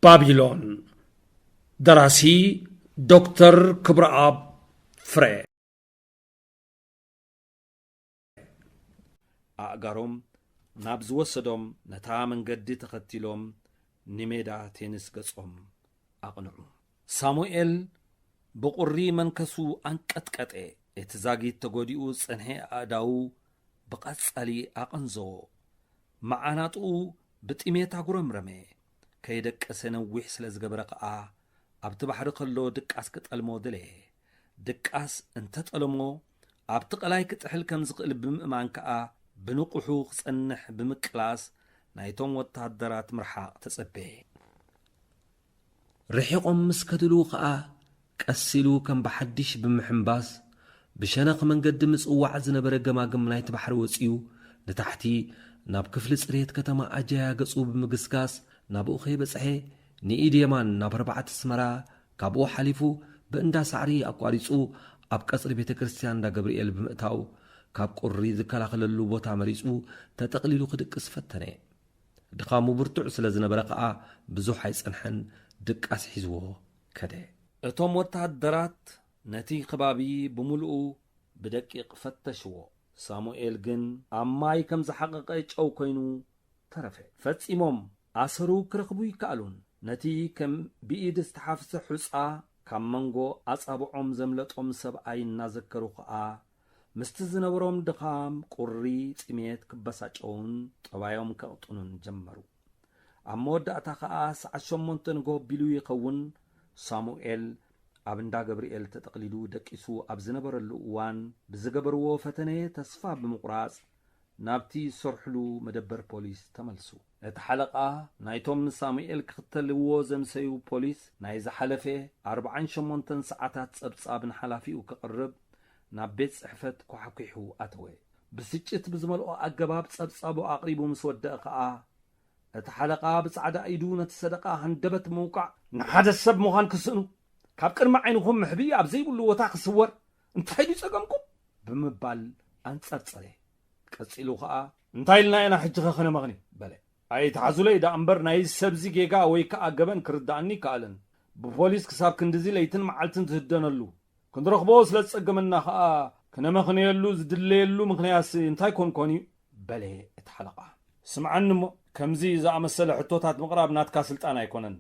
ባቢሎን ደራሲ ዶክተር ክብረአብ ፍሬ ኣእጋሮም ናብ ዝወሰዶም ነታ መንገዲ ተኸቲሎም ንሜዳ ቴኒስ ገጾም ኣቕንዑ። ሳሙኤል ብቁሪ መንከሱ አንቀጥቀጠ። እቲ ዛጊት ተጎዲኡ ጽንሐ ኣእዳው ብቐጸሊ ኣቐንዘዎ። መዓናጥኡ ብጥሜት ኣጉረምረመ። ከይደቀሰ ነዊሕ ስለ ዝገበረ ኸዓ ኣብቲ ባሕሪ ከሎ ድቃስ ክጠልሞ ድለየ። ድቃስ እንተጠለሞ ኣብቲ ቐላይ ክጥሕል ከም ዝኽእል ብምእማን ከኣ ብንቑሑ ክጸንሕ ብምቅላስ ናይቶም ወታደራት ምርሓቕ ተጸበየ። ርሒቖም ምስ ከድሉ ኸዓ ቀሲሉ ከም ብሓድሽ ብምሕምባስ ብሸነኽ መንገዲ ምጽዋዕ ዝነበረ ገማግም ናይቲ ባሕሪ ወፂኡ ንታሕቲ ናብ ክፍሊ ጽሬት ከተማ ኣጃያ ገጹ ብምግስጋስ ናብኡ ኸይበጽሐ ንኢድየማን ናብ 4 ኣስመራ ካብኡ ሓሊፉ ብእንዳ ሳዕሪ ኣቋሪጹ ኣብ ቀጽሪ ቤተ ክርስቲያን እንዳ ገብርኤል ብምእታው ካብ ቁሪ ዝከላኸለሉ ቦታ መሪጹ ተጠቕሊሉ ክድቅስ ፈተነ። ድኻሙ ብርቱዕ ስለ ዝነበረ ኸዓ ብዙሕ ኣይጸንሐን። ድቃስ ሒዝዎ ከደ። እቶም ወታደራት ነቲ ከባቢ ብምልኡ ብደቂቕ ፈተሽዎ። ሳሙኤል ግን ኣብ ማይ ከም ዝሓቐቐ ጨው ኮይኑ ተረፈ። ፈጺሞም ኣሰሩ ክረኽቡ ይከኣሉን። ነቲ ከም ብኢድ ዝተሓፍሰ ሑፃ ካብ መንጎ ኣጻብዖም ዘምለጦም ሰብኣይ እናዘከሩ ኸዓ ምስቲ ዝነበሮም ድኻም ቁሪ ጥሜት ክበሳጨውን ጠባዮም ከቕጡኑን ጀመሩ። ኣብ መወዳእታ ኸዓ ሰዓት 8 ንጎ ቢሉ ይኸውን ሳሙኤል ኣብ እንዳ ገብርኤል ተጠቕሊሉ ደቂሱ ኣብ ዝነበረሉ እዋን ብዝገበርዎ ፈተነ ተስፋ ብምቑራጽ ናብቲ ሰርሕሉ መደበር ፖሊስ ተመልሱ። እቲ ሓለቓ ናይቶም ንሳሙኤል ክኽተልዎ ዘምሰዩ ፖሊስ ናይ ዝሓለፈ 48 ሰዓታት ጸብጻብን ሓላፊኡ ክቕርብ ናብ ቤት ጽሕፈት ኳሕኲሑ ኣተወ። ብስጭት ብዝመልኦ ኣገባብ ጸብጻቡ ኣቕሪቡ ምስ ወድአ ኸዓ እቲ ሓለቓ ብጻዕዳ ኢዱ ነቲ ሰደቓ ሃንደበት ምውቃዕ ንሓደ ሰብ ምዃን ክስእኑ ካብ ቅድሚ ዓይንኹም ምሕቢ ኣብ ዘይብሉ ቦታ ክስወር እንታይ ድዩ ጸገምኩም ብምባል ኣንጸርጸረ። ቀጺሉ ኸዓ እንታይ ኢልና ኢና ሕጂ ኸነመኽኒ በለ። ኣይተሓዙለይ ዳ እምበር ናይ ሰብዚ ጌጋ ወይ ከዓ ገበን ክርዳእኒ ይከኣልን። ብፖሊስ ክሳብ ክንዲዚ ለይትን መዓልትን ትህደነሉ ክንረኽቦ ስለ ዝጸገመና ኸዓ ክነመኽንየሉ ዝድለየሉ ምኽንያት እንታይ ኮንኮን እዩ በለ እቲ ሓለቓ። ስምዓኒ እሞ ከምዚ ዝኣመሰለ ሕቶታት ምቕራብ ናትካ ስልጣን ኣይኮነን።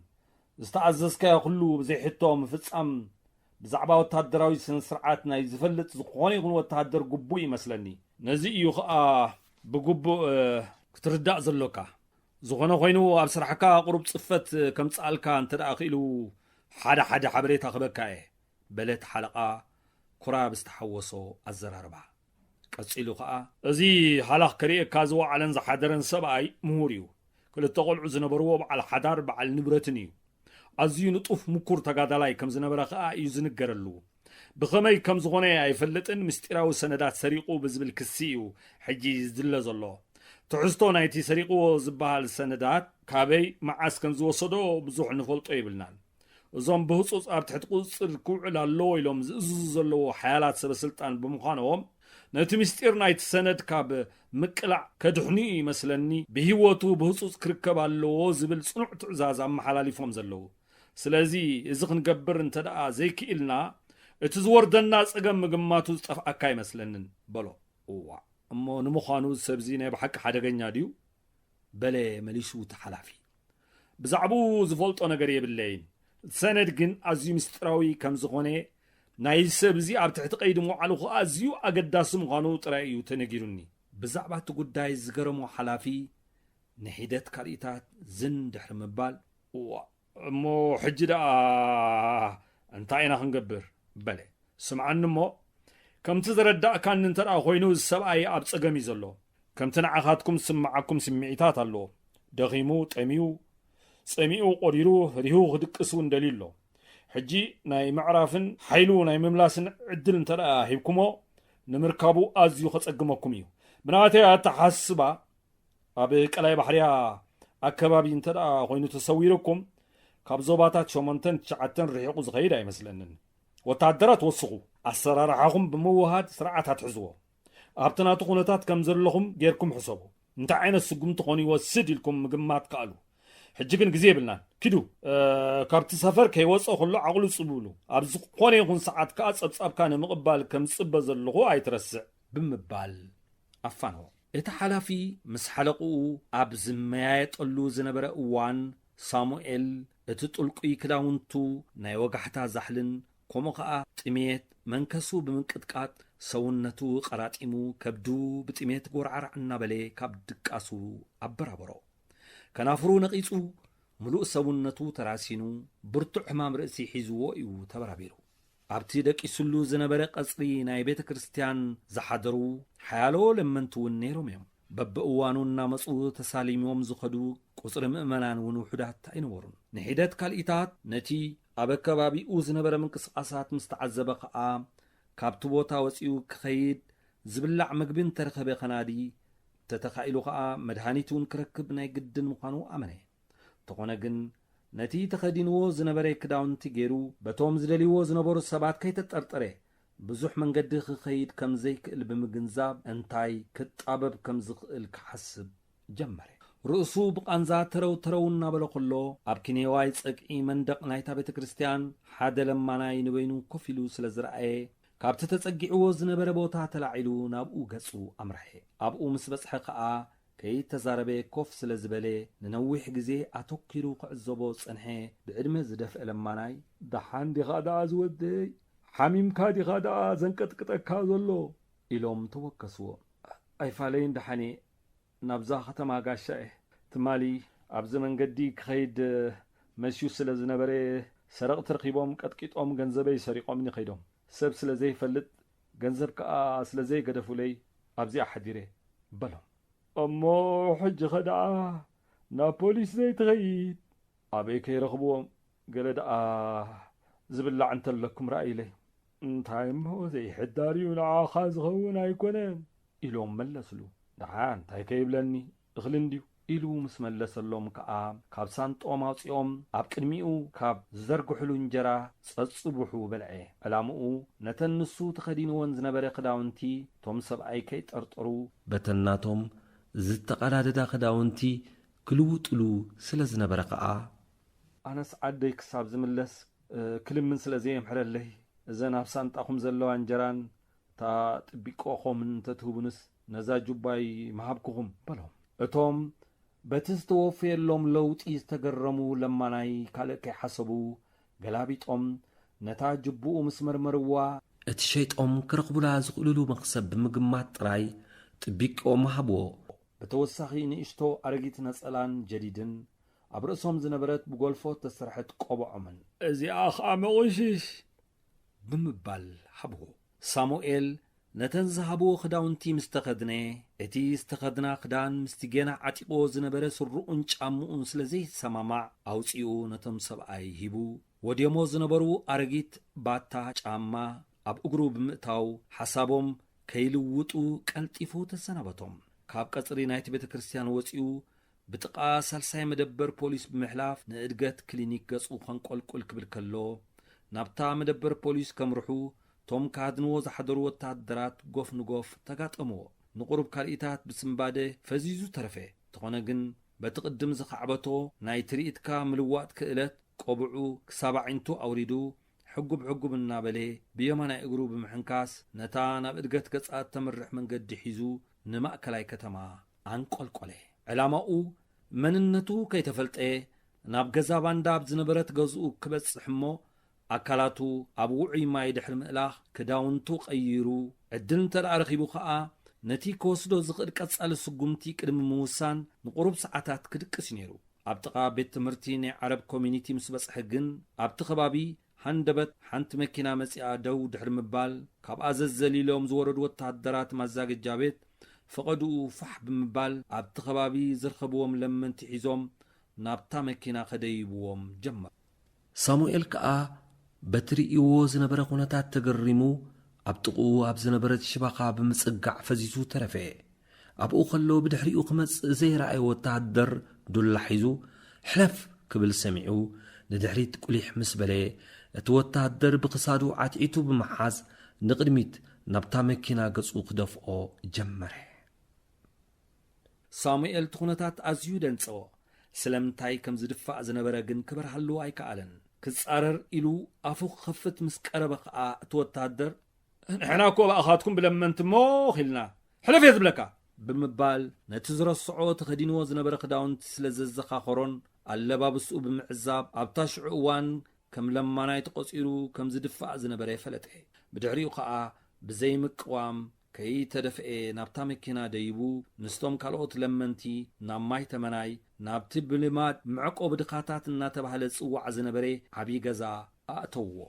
ዝተኣዘዝካዮ ኩሉ ብዘይሕቶ ምፍጻም ብዛዕባ ወታደራዊ ስነ ስርዓት ናይ ዝፈልጥ ዝኾነ ይኹን ወታደር ግቡእ ይመስለኒ። ነዚ እዩ ኸዓ ብግቡእ ክትርዳእ ዘሎካ። ዝኾነ ኮይኑ ኣብ ስራሕካ ቁሩብ ጽፈት ከም ጻልካ እንተ ደኣ ኽኢሉ ሓደ ሓበሬታ ክበካ እየ በለት ሓለቓ ኩራ ብዝተሓወሶ ኣዘራርባ። ቀጺሉ ኸዓ እዚ ሃላኽ ከሪኤካ ዝወዓለን ዝሓደረን ሰብኣይ ምሁር እዩ። 2 ቆልዑ ዝነበርዎ በዓል ሓዳር በዓል ንብረትን እዩ። ኣዝዩ ንጡፍ ምኩር ተጋዳላይ ከም ዝነበረ ኸዓ እዩ ዝንገረሉ። ብኸመይ ከም ዝኾነ ኣይፈልጥን። ምስጢራዊ ሰነዳት ሰሪቑ ብዝብል ክሲ እዩ ሕጂ ዝድለ ዘሎ። ትሕዝቶ ናይቲ ሰሪቕዎ ዝበሃል ሰነዳት ካበይ መዓስ ከም ዝወሰዶ ብዙሕ ንፈልጦ ይብልናን። እዞም ብህፁፅ ኣብ ትሕቲ ቁፅር ክውዕል ኣለዎ ኢሎም ዝእዝዙ ዘለዎ ሓያላት ሰበስልጣን ብምዃኖም ነቲ ምስጢር ናይቲ ሰነድ ካብ ምቅላዕ ከድሕኑ ይመስለኒ ብሂወቱ ብህፁፅ ክርከብ ኣለዎ ዝብል ጽኑዕ ትዕዛዝ ኣመሓላሊፎም ዘለዉ። ስለዚ እዚ ክንገብር እንተ ደኣ ዘይክኢልና እቲ ዝወርደና ጸገም ምግማቱ ዝጠፍኣካ ይመስለንን በሎ። እዋ እሞ ንምዃኑ ሰብዚ ናይ ብሓቂ ሓደገኛ ድዩ በለ መሊሱ ተሓላፊ። ብዛዕባኡ ዝፈልጦ ነገር የብለይን። ሰነድ ግን ኣዝዩ ምስጢራዊ ከም ዝኾነ ናይ ሰብዚ ኣብ ትሕቲ ቀይዲ ምውዓሉ ኸዓ ኣዝዩ ኣገዳሲ ምዃኑ ጥራይ እዩ ተነጊሩኒ። ብዛዕባ እቲ ጉዳይ ዝገረሞ ሓላፊ ንሒደት ካልእታት ዝን ድሕሪ ምባል እሞ ሕጂ ደኣ እንታይ ኢና ክንገብር በለ። ስምዓኒ እሞ ከምቲ ዘረዳእካኒ እንተ ደኣ ኮይኑ ሰብኣይ ኣብ ጸገም እዩ ዘሎ። ከምቲ ንዓኻትኩም ዝስምዓኩም ስምዒታት ኣለዎ። ደኺሙ ጠሚዩ ጸሚኡ ቆሪሩ ሪሁ ክድቅሱ እንደልዩ ኣሎ። ሕጂ ናይ ምዕራፍን ሓይሉ ናይ ምምላስን ዕድል እንተ ደኣ ሂብኩሞ ንምርካቡ ኣዝዩ ኸጸግመኩም እዩ። ብናተይ ኣተሓስባ ኣብ ቀላይ ባሕርያ ኣከባቢ እንተ ደኣ ኮይኑ ተሰዊርኩም ካብ ዞባታት 8-9 ርሒቑ ዝኸይድ ኣይመስለንን። ወታደራት ወስኹ ኣሰራርሓኹም ብምውሃድ ስርዓት ኣትሕዝዎ። ኣብቲ ናቱ ኩነታት ከም ዘለኹም ጌርኩም ሕሰቡ። እንታይ ዓይነት ስጉምቲ ኾኑ ይወስድ ኢልኩም ምግማት ከኣሉ። حجكن جزيه بلنا كدو كابت سفر كي وصو كله عقلو صبولو ابز كون يكون ساعات كاصصاب كان مقبال كم صب زلغو ايترسع بمبال افانو اتا حلافي مس حلقو ابز ما يطلو زنبره اوان صاموئيل اتطلقي كداونتو ناي وغحتا زحلن كومو كا طميت منكسو بمنقطقات سونتو قراطيمو كبدو بطميت غورعر انابلي كابدقاسو ابرابرو كنافرو نقيصو ملؤ سونتو تراسينو برتو حمام رأسي حيزو ايو تبرابيرو ابتي دقيسلو زنبره قصري ناي بيت كريستيان زحدرو حيالو لمنتو نيروم يوم ببقوانونا مصو تساليميوم زخدو قصر مؤمنان ونوحدات اينورون نحيدات كالإيتات نتي أبكبابي زنبره من قصقاسات مستعذبه قا كابتو بوتا وصيو كخيد زبلع مقبن ترخبه خنادي تتخائلو قا مدهانيتون كركب ناي قدن مقانو امنه تقونغن نتي تخدينو زنبره كداونتي غيرو بتوم زدليو زنبرو سبات كيتطرطره بزح من قد خيد كم زيك بمجنزاب انتاي كتابب كم زقل كحسب جمره رؤسو بقانزا ترونا بلو كله ابكني واي صقي مندق نايتا بيت كريستيان حدا لما ناي نبينو كفيلو سلازرعي كابت تصقيعو زنبره بوتا تلاعيلو نابو غصو امرحي ابو مسبصح قا كي تزاربي كوف سلازبلي ننوح غزي اتوكيرو قعزبو صنحي بعدمه زدف لماناي دحان دي غدا ازودي حميم كادي غدا زنقطقطكا زلو إلوم توكسو اي فالين دحاني نابزا ختما غاشاي تمالي ابز منقدي كخيد مسيو سلازنبري سرق ترقيبوم قطقيطوم غنزبي سريقوم ني خيدوم سب سلازي فلت غنزب كا سلازي غدفولي ابزي احديري بلو امو حج خدعه نا بوليس زي تغيد ابي كي رخبوم قلد زبلع انت لكم راي لي انتايم هو زي حداري ولا خاز خون ايكونن إلوم ملسلو دحان تاي كيبلني اخلنديو إلو مسملسلوم كا كابسان طوماصيوم اب قدميو كاب زرغحلو انجرا صصبحو بلعي علامو نتنسو تخدين ونز نبره قداونتي توم سبعي كي طرطرو بتناتهم زتقراددا خداونتي كلوطلو سلازنبره قا انا سعدي كساب زملس كل من سلازي محرلي اذا نفسان طاخم زلو انجران تا طبيقوخم انتتوبنس نزا جباي محبكم بلهم اتوم بتستوفي لهم لوط يستغرمو لما ناي كالك حسبو غلابيطوم نتا جبو مسمرمروا اتشيطوم كرقبلا زقللو مقسب بمجمات طراي طبيقوم محبو بتوسخي نيشتو ارغيت نصلان جديدن ابرسوم زنبرت بغولفوت تسرحت قبعمن ازي اخ اموشش بمبال حبو صاموئيل نتنزهبو خداونتي مستخدنه اتي استخدنا خدان مستجنا عتيقو زنبره سرؤن ጫሙኡን ስለዚህ ሰማማዕ አውጪኡ ነቶም ሰብኣይ ሂቡ ወዲሞ ዝነበሩ አረጊት ባታ ጫማ ኣብ እግሩ ብምእታው ሓሳቦም ከይልውጡ ቀልጢፉ ተሰናበቶም ካብ ቀጽሪ ናይቲ ቤተ ክርስቲያን ወፂኡ ብጥቃ ሳልሳይ መደበር ፖሊስ ብምሕላፍ ንእድገት ክሊኒክ ገጹ ኸንቆልቁል ክብል ከሎ ናብታ መደበር ፖሊስ ከምርሑ توم كادنو زحضرو وتعدرات غوف نغوف تغاطمو نقرب كاليتات بسمباده فزيزو ترفه تخونغن بتقدم زخعبتو ناي تريتكا ملوات كالت قبعو كسابعينتو اوريدو حقب النابلي بيمانا اقرو بمحنكاس نتا ناب ادغت قصات تمرح من قد حيزو نماكلاي كتما انقل قله علاماو مننتو كيتفلطه ناب غزاباندا بزنبرت غزو كبصحمو أكلاتو أبوعي ما يدحل مئلاخ كداونتو قيرو عدن ترأرخيبو خاء نتي كوسدو زغر كتسأل سقومتي كدم موسان نقرب ساعتات كدكس نيرو أبتقى بيت تمرتيني عرب كومينيتي مسبس حقن أبتخبابي هندبت حنت مكينا مسيا دو دحر مبال كاب أزز زليلوم زورد وتعدرات مزاق الجابت فقدو فحب مبال أبتخبابي زرخبوهم لمن تحيزوم نابتا مكينا خديبوهم جمع صاموئيل كأ بتريئو زنبره قناتات تقرمو أبتقو أب زنبره شباقا بمصقع فزيزو ترفه أبقو خلو بدحريقو خمس زي رأي وتعدر دول حيزو حلف كبل سمعو ندحريت كليح مسبلي اتوتعدر بقصادو عاتعيتو بمحاز نقدميت نبتا مكينا قصو قدفقو جمره صاموئيل تخونتات أزيو دنسو ስለምንታይ ከም ዝድፋእ ዝነበረ ግን ክበርሃሉ ኣይከኣለን ክጻረር ኢሉ ኣፉ ክኸፍት ምስ ቀረበ ከዓ እቲ ወታደር ንሕና እኮ ባእኻትኩም ብለመንቲ ሞ ኺልና ሕለፍ እየ ዝብለካ ብምባል ነቲ ዝረስዖ ተኸዲንዎ ዝነበረ ክዳውንቲ ስለ ዘዘኻኸሮን ኣለባብስኡ ብምዕዛብ ኣብታ ሽዑ እዋን ከም ለማናይ ተቖፂሩ ከም ዝድፋእ ዝነበረ የፈለጠ ብድሕሪኡ ከዓ ብዘይ ምቅዋም ከይተደፍአ ናብታ መኪና ደይቡ ንስቶም ካልኦት ለመንቲ ናብ ማይ ተመናይ ናብቲ ብልማድ ምዕቆ ብድኻታት እናተባህለ ጽዋዕ ዝነበረ ዓብዪ ገዛ ኣእተውዎ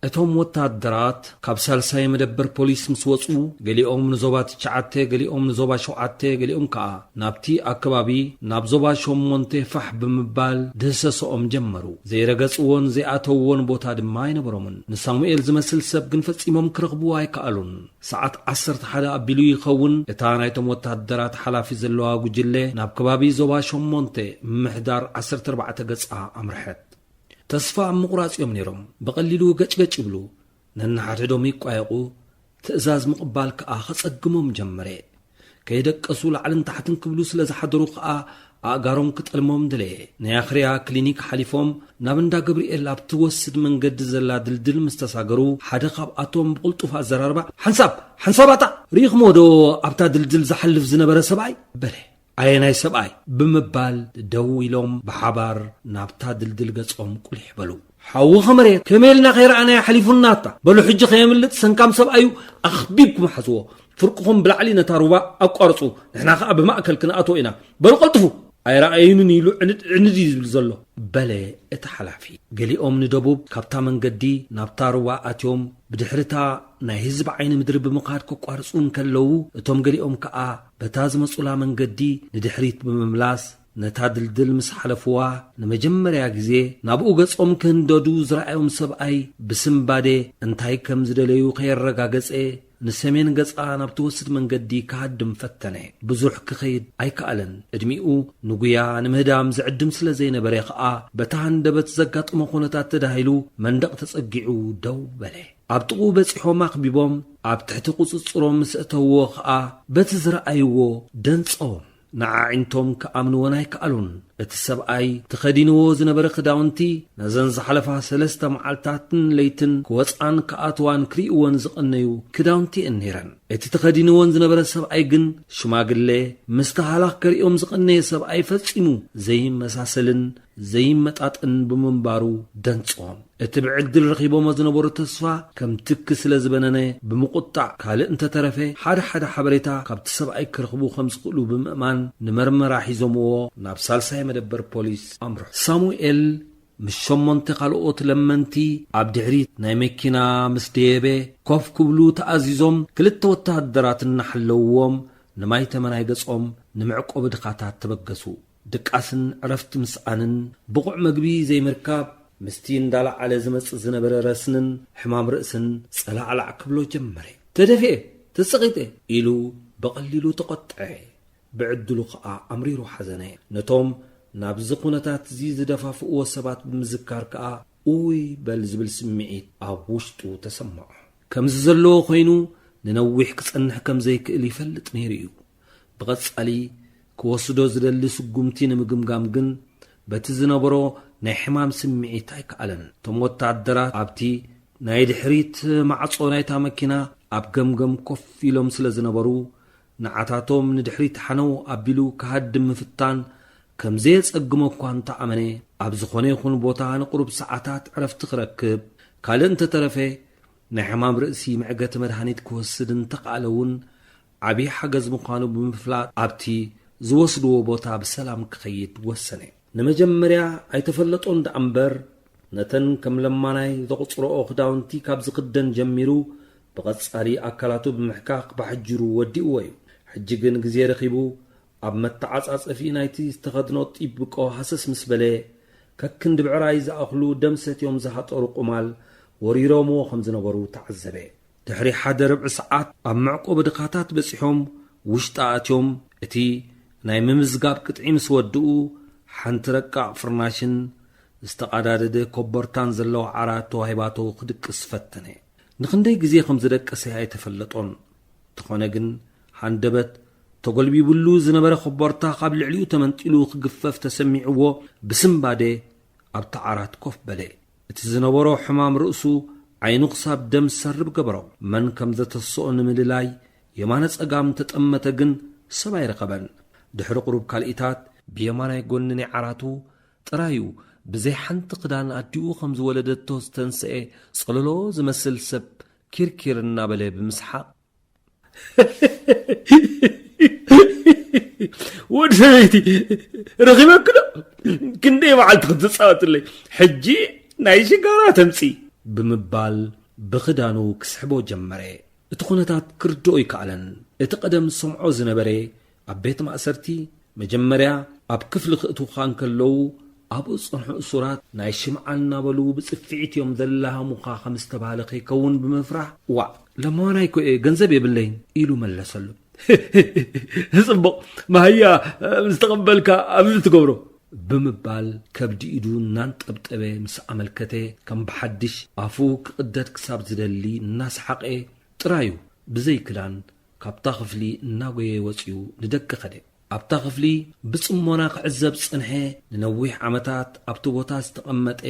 እቶም ወታደራት ካብ ሳልሳይ መደበር ፖሊስ ምስ ወፁ ገሊኦም ንዞባ 9 ገሊኦም ንዞባ 7 ገሊኦም ከዓ ናብቲ ኣከባቢ ናብ ዞባ 8 ፋሕ ብምባል ድህሰሶኦም ጀመሩ ዘይረገጽዎን ዘይኣተውዎን ቦታ ድማ ኣይነበሮምን ንሳሙኤል ዝመስል ሰብ ግን ፈጺሞም ክረኽብዎ ኣይከኣሉን ሰዓት 11 ኣቢሉ ይኸውን እታ ናይቶም ወታደራት ሓላፊ ዘለዋ ጉጅለ ናብ ከባቢ ዞባ 8 ምሕዳር 14 ገጻ ኣምርሐት ተስፋ ምቁራጽዮም ነይሮም በቐሊሉ ገጭገጭ ይብሉ ነናሓድዶም ይቋየቑ ትእዛዝ ምቕባል ከዓ ኸጸግሞም ጀመረ ከይደቀሱ ላዕልን ታሕትን ክብሉ ስለ ዝሓደሩ ከዓ ኣእጋሮም ክጠልሞም ድለየ ናይ ኣኽርያ ክሊኒክ ሓሊፎም ናብ እንዳ ገብርኤል ኣብ ትወስድ መንገዲ ዘላ ድልድል ምስ ተሳገሩ ሓደ ካብኣቶም ብቕልጡፍ ኣዘራርባ ሓንሳብ ኣጣ ርኢኽሞ ዶ ኣብታ ድልድል ዝሓልፍ ዝነበረ ሰብኣይ በለ ኣየናይ ሰብኣይ ብምባል ደው ኢሎም ብሓባር ናብታ ድልድል ገጾም ቁልሕ በሉ ሓዊ ኸመሬት ከመልና ኸይረኣናያ ሓሊፉናታ በሉ ሕጂ ኸየምልጥ ሰንካም ሰብኣዩ ኣኽቢብኩም ሓዝዎ ፍርቅኹም ብላዕሊ ነታ ሩባ ኣቋርፁ ንሕና ከዓ ብማእከል ክንኣትዎ ኢና በሉ ቐልጥፉ ኣይረኣዩንን ኢሉ ዕንድ ዝብል ዘሎ በለ እቲ ሓላፊ ገሊኦም ንደቡብ ካብታ መንገዲ ናብታ ሩባ ኣትዮም ብድሕርታ ናይ ህዝቢ ዓይኒ ምድሪ ብምኻድ ከቋርፁን ከለዉ እቶም ገሊኦም ከዓ በታ ዝመጹላ መንገዲ ንድሕሪት ብምምላስ ነታ ድልድል ምስ ሓለፍዋ ንመጀመርያ ግዜ ናብኡ ገጾም ክህንደዱ ዝረኣዮም ሰብኣይ ብስምባዴ እንታይ ከም ዝደለዩ ከየረጋገጸ ንሰሜን ገጻ ናብ ትወስድ መንገዲ ካሃድም ፈተነ ብዙሕ ክኸይድ ኣይከኣለን ዕድሚኡ ንጉያ ንምህዳም ዝዕድም ስለ ዘይነበረ ከዓ በታ ሃንደበት ዘጋጥሞ ኩነታት ተዳሂሉ መንደቕ ተጸጊዑ ደው በለ ኣብ ጥቑ በፂሖም ኣኽቢቦም ኣብ ትሕቲ ቁፅፅሮም ምስ እተውዎ ከዓ በቲ ዝረኣይዎ ደንጾም ንዓዒንቶም ከኣምንዎን ኣይከኣሉን እቲ ሰብኣይ ተኸዲንዎ ዝነበረ ክዳውንቲ ነዘን ዝሓለፋ 3 መዓልታትን ለይትን ክወፃን ከኣትዋን ክሪእዎን ዝቐነዩ ክዳውንቲ እነይረን እቲ ተኸዲንዎን ዝነበረ ሰብኣይ ግን ሽማግሌ ምስተሃላኽ ከሪኦም ዝቐነየ ሰብኣይ ፈጺሙ ዘይመሳሰልን ዘይመጣጥን ብምንባሩ ደንጾም እቲ ብዕድል ረኺቦሞ ዝነበሩ ተስፋ ከም ትክ ስለ ዝበነነ ብምቁጣዕ ካልእ እንተተረፈ ሓደ ሓበሬታ ካብቲ ሰብኣይ ክረኽቡ ከም ዝኽእሉ ብምእማን ንመርመራ ሒዞምዎ ናብ ሳልሳይ መደበር ፖሊስ ኣምርሑ ሳሙኤል ምስ 8 ካልኦት ለመንቲ ኣብ ድሕሪት ናይ መኪና ምስ ደየበ ኮፍ ክብሉ ተኣዚዞም ክልተ ወታደራት እናሓለውዎም ንማይ ተመናይ ገጾም ንምዕቆብ ድኻታት ተበገሱ ድቃስን ዕረፍቲ ምስኣንን ብቑዕ መግቢ ዘይምርካብ ምስቲ እንዳላዓለ ዝመጽእ ዝነበረ ረስንን ሕማም ርእስን ጸላዕላዕ ክብሎ ጀመረ ተደፊአ ተጸቒጠ ኢሉ በቐሊሉ ተቖጥዐ ብዕድሉ ከዓ ኣምሪሩ ሓዘነ ነቶም ናብዚ ኩነታት እዚ ዝደፋፍእዎ ሰባት ብምዝካር ከዓ ውይ በል ዝብል ስምዒት ኣብ ውሽጡ ተሰማዖ ከምዚ ዘለዎ ኮይኑ ንነዊሕ ክጸንሕ ከም ዘይክእል ይፈልጥ ነይሩ እዩ ብቐጻሊ ክወስዶ ዝደሊ ስጉምቲ ንምግምጋም ግን በቲ ዝነበሮ ናይ ሕማም ስምዒት ኣይከኣለን እቶም ወታደራት ኣብቲ ናይ ድሕሪት ማዕጾ ናይታ መኪና ኣብ ገምገም ኮፍ ኢሎም ስለ ዝነበሩ ንዓታቶም ንድሕሪት ሓነው ኣቢሉ ክሃድም ምፍታን ከም ዘየጸግሞ እኳ እንተኣመነ ኣብ ዝኾነ ይኹን ቦታ ንቁሩብ ሰዓታት ዕረፍቲ ክረክብ ካልእ እንተተረፈ ናይ ሕማም ርእሲ መዕገቲ መድሃኒት ክወስድ እንተኸኣለ እውን ዓብዪ ሓገዝ ምዃኑ ብምፍላጥ ኣብቲ ዝወስድዎ ቦታ ብሰላም ክኸይድ ወሰነ ንመጀመርያ ኣይተፈለጦን ዳ እምበር ነተን ከም ለማናይ ዘቑፅሮኦ ክዳውንቲ ካብ ዝኽደን ጀሚሩ ብቐጻሊ ኣካላቱ ብምሕካኽ ባሕጅሩ ወዲእዎ እዩ ሕጂ ግን ግዜ ረኺቡ ኣብ መተዓጻጸፊ ናይቲ ዝተኸድኖ ጢብቆ ሃሰስ ምስ በለ ከክንዲ ብዕራይ ዝኣኽሉ ደምሰትዮም ዝሃጠሩ ቁማል ወሪሮምዎ ከም ዝነበሩ ተዓዘበ ድሕሪ ሓደ ርብዒ ሰዓት ኣብ ምዕቆብ ድኻታት በፂሖም ውሽጣ ኣትዮም እቲ ናይ ምምዝጋብ ቅጥዒ ምስ ወድኡ ሓንቲ ረቃቕ ፍርናሽን ዝተቐዳደደ ኮቦርታን ዘለዎ ዓራት ተዋሂባቶ ክድቅስ ፈተነ ንኽንደይ ግዜ ከም ዝደቀሰ ኣይተፈለጦን ተኾነ ግን ሃንደበት ተጎልቢብሉ ዝነበረ ኽቦርታ ካብ ልዕሊኡ ተመንጢሉ ክግፈፍ ተሰሚዕዎ ብስምባዴ ኣብቲ ዓራት ኮፍ በለ እቲ ዝነበሮ ሕማም ርእሱ ዓይኑ ክሳብ ደም ሰርብ ገበሮ መን ከም ዘተስኦ ንምልላይ የማነ ጸጋም ተጠመተ ግን ሰብ ኣይረኸበን ድሕሪ ቁሩብ ካልኢታት ብየማናይ ጎኒ ናይ ዓራቱ ጥራዩ ብዘይ ሓንቲ ክዳን ኣዲኡ ከም ዝወለደቶ ዝተንስአ ጸለሎ ዝመስል ሰብ ኪርኪር እናበለ ብምስሓቕ ወዲ ሰበይቲ ረኺበክዶ ክንደይ መዓልቲ ክትፃወትለይ ሕጂ ናይ ሽጋራ ተምፂ ብምባል ብኽዳኑ ክስሕቦ ጀመረ እቲ ኩነታት ክርድኦ ይከኣለን እቲ ቀደም ሰምዖ ዝነበረ ኣብ ቤት ማእሰርቲ መጀመርያ ኣብ ክፍሊ ክእትውኻ እንከለዉ ኣብኡ ጸንሑ እሱራት ናይ ሽምዓ እናበሉ ብጽፊዒት እዮም ዘላሃሙኻ ከም ዝተባሃለ ከይከውን ብምፍራሕ ዋ ለማዋናይ ኮ ገንዘብ የብለይን ኢሉ መለሰሉ ጽቡቕ ማህያ ምስተቐበልካ ኣብዚ ትገብሮ ብምባል ከብዲ ኢዱ እናንጠብጠበ ምስ ኣመልከተ ከም ብሓድሽ ኣፉ ክቕደድ ክሳብ ዝደሊ እናስሓቐ ጥራዩ ብዘይ ክዳን ካብታ ክፍሊ እናጐየ ወፂኡ ንደገ ኸደ ኣብታ ክፍሊ ብጽሞና ክዕዘብ ጽንሐ ንነዊሕ ዓመታት ኣብቲ ቦታ ዝተቐመጠ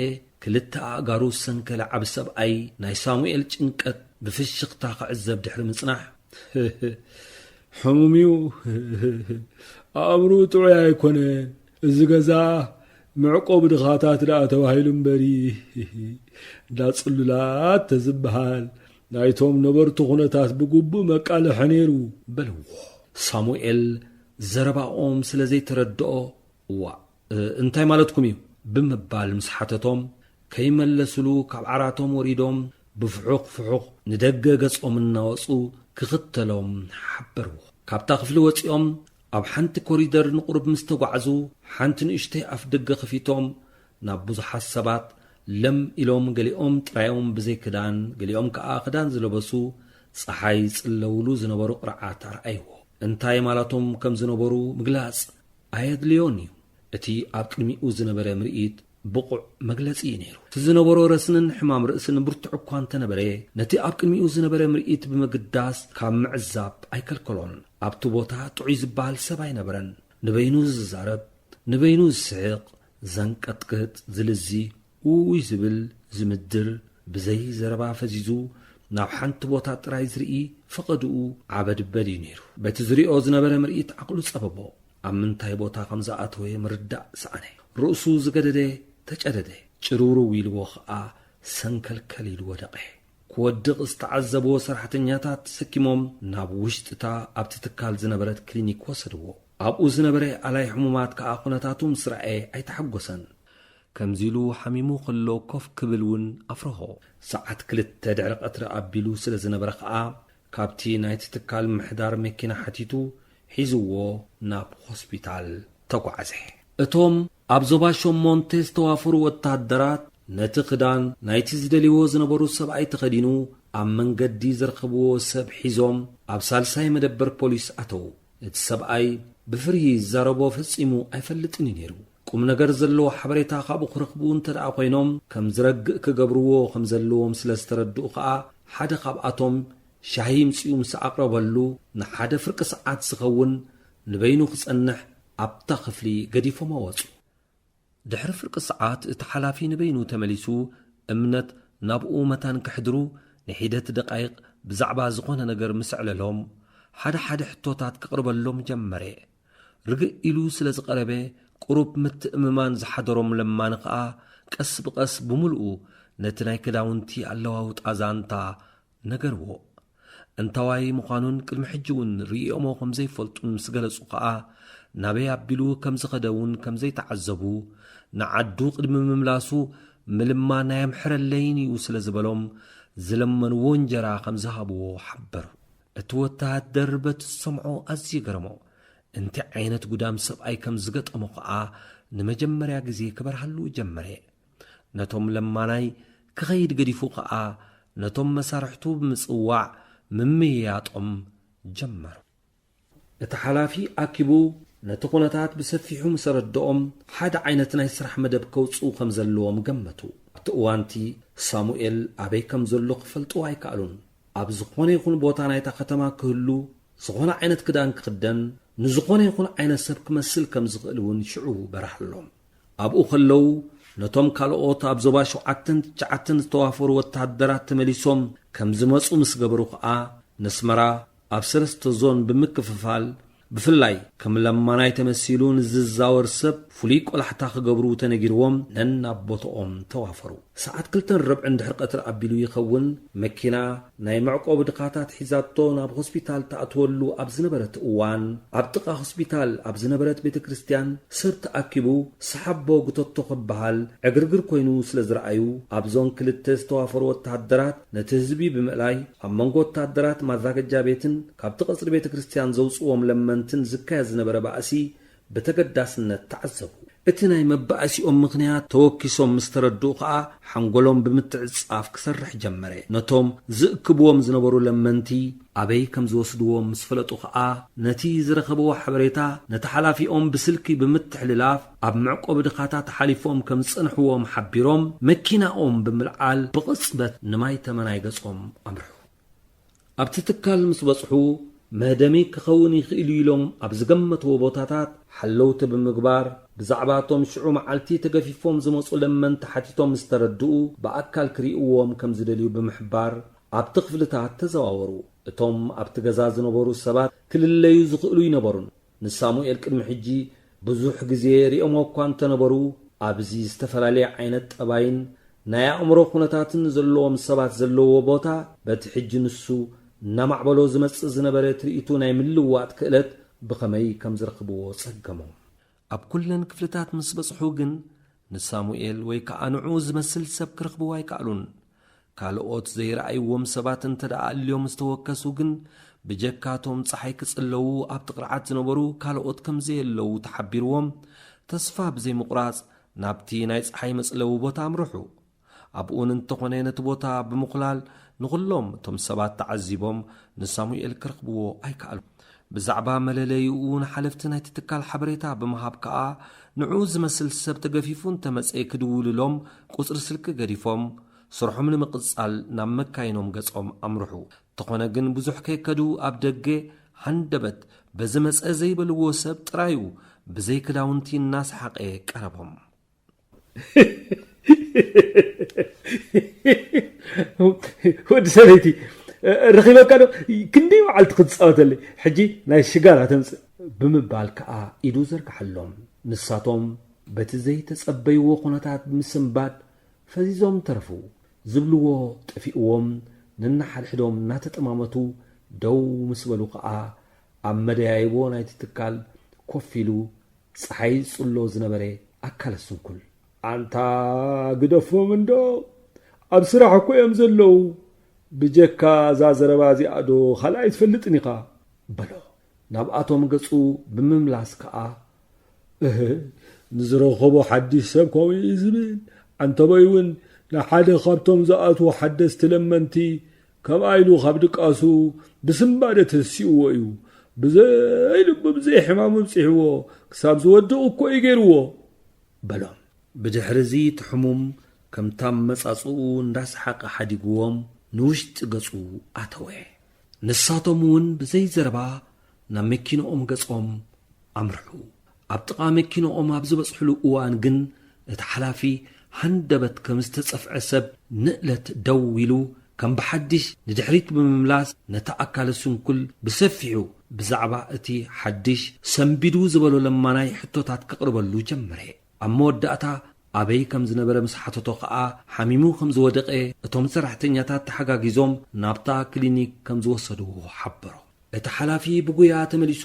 ክልተ ኣእጋሩ ሰንከለ ዓብ ሰብኣይ ናይ ሳሙኤል ጭንቀት ብፍሽኽታ ክዕዘብ ድሕሪ ምጽናሕ ሕሙምዩ ኣእምሩ ጥዑይ ኣይኮነን እዚ ገዛ ምዕቆብ ድኻታት ደኣ ተባሂሉ እምበሪ እንዳጽሉላት ተዝብሃል ናይቶም ነበርቱ ኩነታት ብግቡእ መቃልሐ ነይሩ በልዎ ሳሙኤል ዘረባኦም ስለ ዘይተረድኦ ዋ እንታይ ማለትኩም እዩ ብምባል ምስ ሓተቶም ከይመለስሉ ካብ ዓራቶም ወሪዶም ብፍሑኽ ፍሑኽ ንደገ ገጾም እናወፁ ክኽተሎም ሓበርዎ ካብታ ክፍሊ ወፂኦም ኣብ ሓንቲ ኮሪደር ንቁርብ ምስ ተጓዕዙ ሓንቲ ንእሽተይ ኣፍ ደገ ኸፊቶም ናብ ብዙሓት ሰባት ለም ኢሎም ገሊኦም ጥራዮም ብዘይ ክዳን ገሊኦም ከዓ ክዳን ዝለበሱ ፀሓይ ጽለውሉ ዝነበሩ ቕርዓት ኣርኣይዎ እንታይ ማለቶም ከም ዝነበሩ ምግላጽ ኣየድልዮን እዩ እቲ ኣብ ቅድሚኡ ዝነበረ ምርኢት ብቑዕ መግለጺ ነይሩ እቲ ዝነበሮ ረስንን ሕማም ርእስን ብርቱዕ እኳ እንተነበረ ነቲ ኣብ ቅድሚኡ ዝነበረ ምርኢት ብምግዳስ ካብ ምዕዛብ ኣይከልከሎን ኣብቲ ቦታ ጥዑይ ዝበሃል ሰብ ኣይነበረን ንበይኑ ዝዛረብ ንበይኑ ዝስሕቕ ዘንቀጥቅጥ ዝልዚ ውይ ዝብል ዝምድር ብዘይ ዘረባ ፈዚዙ ናብ ሓንቲ ቦታ ጥራይ ዝርኢ ፈቐድኡ ዓበድበድ እዩ ነይሩ በቲ ዝሪኦ ዝነበረ ምርኢት ዓቕሉ ጸበቦ ኣብ ምንታይ ቦታ ከም ዝኣተወ ምርዳእ ሰኣነ ርእሱ ዝገደደ ተጨደደ ጭሩሩ ኢልዎ ኸዓ ሰንከልከል ኢሉ ወደቐ ክወድቕ ዝተዓዘብዎ ሰራሕተኛታት ተሰኪሞም ናብ ውሽጥታ ኣብቲ ትካል ዝነበረት ክሊኒክ ወሰድዎ ኣብኡ ዝነበረ ኣላይ ሕሙማት ከዓ ኩነታቱ ምስ ረአየ ኣይተሓጐሰን ከምዚሉ ሓሚሙ ኸሎ ኮፍ ክብል እውን ኣፍረሆ ሰዓት 2 ድሕሪ ቀትሪ ኣቢሉ ስለ ዝነበረ ከዓ ካብቲ ናይቲ ትካል ምሕዳር መኪና ሓቲቱ ሒዝዎ ናብ ሆስፒታል ተጓዓዘ እቶም ኣብ ዞባ ሾሞንቴ ዝተዋፈሩ ወታደራት ነቲ ክዳን ናይቲ ዝደልይዎ ዝነበሩ ሰብኣይ ተኸዲኑ ኣብ መንገዲ ዝረኸብዎ ሰብ ሒዞም ኣብ ሳልሳይ መደበር ፖሊስ ኣተዉ እቲ ሰብኣይ ብፍርሂ ዝዛረቦ ፈጺሙ ኣይፈልጥን ነይሩ ቁም ነገር ዘለዎ ሓበሬታ ካብኡ ክረኽቡ እንተደኣ ኮይኖም ከም ዝረግእ ክገብርዎ ከም ዘለዎም ስለ ዝተረድኡ ከዓ ሓደ ካብኣቶም ሻሂ ምጽኡ ምስ ኣቕረበሉ ንሓደ ፍርቂ ሰዓት ዝኸውን ንበይኑ ክጸንሕ ኣብታ ክፍሊ ገዲፎም ኣወፁ ድሕሪ ፍርቂ ሰዓት እቲ ሓላፊ ንበይኑ ተመሊሱ እምነት ናብኡ መታን ክሕድሩ ንሒደት ደቃይቕ ብዛዕባ ዝኾነ ነገር ምስዕለሎም ሓደ ሓደ ሕቶታት ክቕርበሎም ጀመረ ርግእ ኢሉ ስለ ዝቐረበ ቁሩብ ምትእምማን ዝሓደሮም ለማን ከዓ ቀስ ብቐስ ብምልኡ ነቲ ናይ ክዳውንቲ ኣለዋውጣ ዛንታ ነገርዎ እንታዋይ ምዃኑን ቅድሚ ሕጂ እውን ርኢኦሞ ከም ዘይፈልጡን ምስ ገለጹ ከዓ ናበይ ኣቢሉ ከም ዝኸደውን ከም ዘይተዓዘቡ ንዓዱ ቅድሚ ምምላሱ ምልማ ናይ ምሕረለይን እዩ ስለ ዝበሎም ዝለመንዎ እንጀራ ከም ዝሃብዎ ሓበሩ እቲ ወታደር በቲ ዝሰምዖ ኣዝዩ ገረሞ እንቲ ዓይነት ጉዳም ሰብኣይ ከም ዝገጠሞ ከዓ ንመጀመርያ ግዜ ክበርሃሉ ጀመረ ነቶም ለማናይ ክኸይድ ገዲፉ ከዓ ነቶም መሳርሕቱ ብምጽዋዕ ምምያጦም ጀመሩ እቲ ሓላፊ ኣኪቡ ነቲ ኩነታት ብሰፊሑ ምስ ረድኦም ሓደ ዓይነት ናይ ስራሕ መደብ ከውፅኡ ከም ዘለዎም ገመቱ ኣብቲ እዋንቲ ሳሙኤል ኣበይ ከም ዘሎ ክፈልጡ ኣይከኣሉን ኣብ ዝኾነ ይኹን ቦታ ናይታ ከተማ ክህሉ ዝኾነ ዓይነት ክዳን ክኽደን ንዝኾነ ይኹን ዓይነት ሰብ ክመስል ከም ዝኽእል እውን ሽዑ በራህሎም ኣብኡ ከለው ነቶም ካልኦት ኣብ ዞባ 7-9 ዝተዋፈሩ ወታደራት ተመሊሶም ከም ዝመፁ ምስ ገበሩ ከዓ ነስመራ ኣብ 3 ዞን ብምክፍፋል ብፍላይ ከም ለማናይ ተመሲሉ ንዝዛወር ሰብ ፍሉይ ቆላሕታ ክገብሩ ተነጊርዎም ነናብ ቦታኦም ተዋፈሩ ሰዓት 2:40 እንድሕር ቀትሪ ኣቢሉ ይኸውን መኪና ናይ መዕቆብ ድኻታት ሒዛቶ ናብ ሆስፒታል ተኣትወሉ ኣብ ዝነበረት እዋን ኣብ ጥቓ ሆስፒታል ኣብ ዝነበረት ቤተ ክርስቲያን ሰብ ተኣኪቡ ሰሓቦ ጉተቶ ክበሃል ዕግርግር ኮይኑ ስለ ዝረኣዩ ኣብ ዞን 2 ዝተዋፈሩ ወታደራት ነቲ ህዝቢ ብምእላይ ኣብ መንጎ ወታደራት ማዛገጃ ቤትን ካብቲ ቀጽሪ ቤተ ክርስቲያን ዘውፅዎም ለመንትን ዝካየድ ዝነበረ ባእሲ በተገዳስነት ተዓዘቡ እቲ ናይ መባእሲኦም ምኽንያት ተወኪሶም ምስ ተረድኡ ከዓ ሓንጎሎም ብምትዕጻፍ ክሰርሕ ጀመረ ነቶም ዝእክብዎም ዝነበሩ ለመንቲ ኣበይ ከም ዝወስድዎም ምስ ፈለጡ ከዓ ነቲ ዝረኸብዎ ሓበሬታ ነቲ ሓላፊኦም ብስልኪ ብምትሕልላፍ ኣብ መዕቆብ ድኻታት ሓሊፎም ከም ዝጽንሕዎም ሓቢሮም መኪናኦም ብምልዓል ብቕጽበት ንማይ ተመናይ ገጾም ኣምርሑ ኣብቲ ትካል ምስ በጽሑ መህደሚ ክኸውን ይኽእሉ ኢሎም ኣብ ዝገመትዎ ቦታታት ሓለውቲ ብምግባር ብዛዕባቶም ሽዑ መዓልቲ ተገፊፎም ዝመፁ ለመንቲ ሓቲቶም ምስ ተረድኡ ብኣካል ክሪእዎም ከም ዝደልዩ ብምሕባር ኣብቲ ክፍልታት ተዘዋወሩ እቶም ኣብቲ ገዛ ዝነበሩ ሰባት ክልለዩ ዝኽእሉ ይነበሩን ንሳሙኤል ቅድሚ ሕጂ ብዙሕ ግዜ ሪኦም እኳ እንተነበሩ ኣብዚ ዝተፈላለየ ዓይነት ጠባይን ናይ ኣእምሮ ኩነታትን ዘለዎም ሰባት ዘለዎ ቦታ በቲ ሕጂ ንሱ ናማዕበሎ ዝመጽእ ዝነበረ ትርኢቱ ናይ ምልዋጥ ክእለት ብኸመይ ከም ዝረኽብዎ ጸገሞም ኣብ ኩለን ክፍልታት ምስ በጽሑ ግን ንሳሙኤል ወይ ከዓ ንዑ ዝመስል ሰብ ክረኽብዎ ኣይከኣሉን ካልኦት ዘይረኣይዎም ሰባት እንተደኣልዮም ዝተወከሱ ግን ብጀካቶም ፀሓይ ክጽለዉ ኣብ ትቕርዓት ዝነበሩ ካልኦት ከም ዘየለዉ ተሓቢርዎም ተስፋ ብዘይምቑራጽ ናብቲ ናይ ፀሓይ መጽለዊ ቦታ ኣምርሑ ኣብኡን እንተኾነ ነቲ ቦታ ብምኹላል ንኹሎም እቶም ሰባት ተዓዚቦም ንሳሙኤል ክረኽብዎ ኣይከኣሉ ብዛዕባ መለለይኡ ንሓለፍቲ ናይቲ ትካል ሓበሬታ ብምሃብ ከዓ ንዑ ዝመስል ሰብ ተገፊፉ እንተመጽአ ክድውልሎም ቁጽሪ ስልኪ ገዲፎም ስርሖም ንምቕጻል ናብ መካይኖም ገጾም ኣምርሑ ተኾነ ግን ብዙሕ ከይከዱ ኣብ ደገ ሃንደበት በዚ መጽአ ዘይበልዎ ሰብ ጥራዩ ብዘይ ክዳውንቲ እናሰሓቐ ቀረቦም ወዲ ሰበይቲ ረኺበካ ዶ ክንደይ መዓልቲ ክትፃወተለይ ሕጂ ናይ ሽጋራ ተምፅእ ብምባል ከዓ ኢዱ ዘርግሓሎም ንሳቶም በቲ ዘይተጸበይዎ ኩነታት ብምስንባድ ፈዚዞም ተረፉ ዝብልዎ ጠፊእዎም ነናሓድሕዶም እናተጠማመቱ ደው ምስ በሉ ከዓ ኣብ መደያይቦ ናይቲ ትካል ኮፍ ኢሉ ፀሓይ ጽሎ ዝነበረ ኣካለ ስንኩል ኣንታ ግደፎም እንዶ ኣብ ስራሕ እኮ እዮም ዘለዉ ብጀካ እዛ ዘረባ እዚኣ ዶ ካልኣይ ትፈልጥን ኢኻ በሎ ናብኣቶም ገጹ ብምምላስ ከዓ ንዝረኸቦ ሓድሽ ሰብ ከምኡ እዩ ዝብል ኣንተበይ እውን ንሓደ ካብቶም ዝኣትዎ ሓደስቲ ለመንቲ ከምኣ ኢሉ ካብ ድቃሱ ብስምባደ ተሲእዎ እዩ ብዘይ ልቢ ብዘይ ሕማሙ ብፅሕዎ ክሳብ ዝወድቑ እኮ እዩ ገይርዎ በሎም ብድሕሪ እዚ ትሕሙም ከምታም መጻጽኡ እንዳሰሓቐ ሓዲግዎም ንውሽጢ ገጹ ኣተወ ንሳቶም እውን ብዘይ ዘረባ ናብ መኪኖኦም ገጾም ኣምርሑ ኣብ ጥቓ መኪኖኦም ኣብ ዝበጽሕሉ እዋን ግን እቲ ሓላፊ ሃንደበት ከም ዝተጸፍዐ ሰብ ንእለት ደው ኢሉ ከም ብሓድሽ ንድሕሪት ብምምላስ ነቲ ኣካለ ስንኩል ብሰፊሑ ብዛዕባ እቲ ሓድሽ ሰንቢዱ ዝበሎ ለማናይ ሕቶታት ከቕርበሉ ጀመረ ኣብ መወዳእታ ኣበይ ከም ዝነበረ ምስ ሓተቶ ከዓ ሓሚሙ ከም ዝወደቐ እቶም ሰራሕተኛታት ተሓጋጊዞም ናብታ ክሊኒክ ከም ዝወሰድዎ ሓበሮ እቲ ሓላፊ ብጉያ ተመሊሱ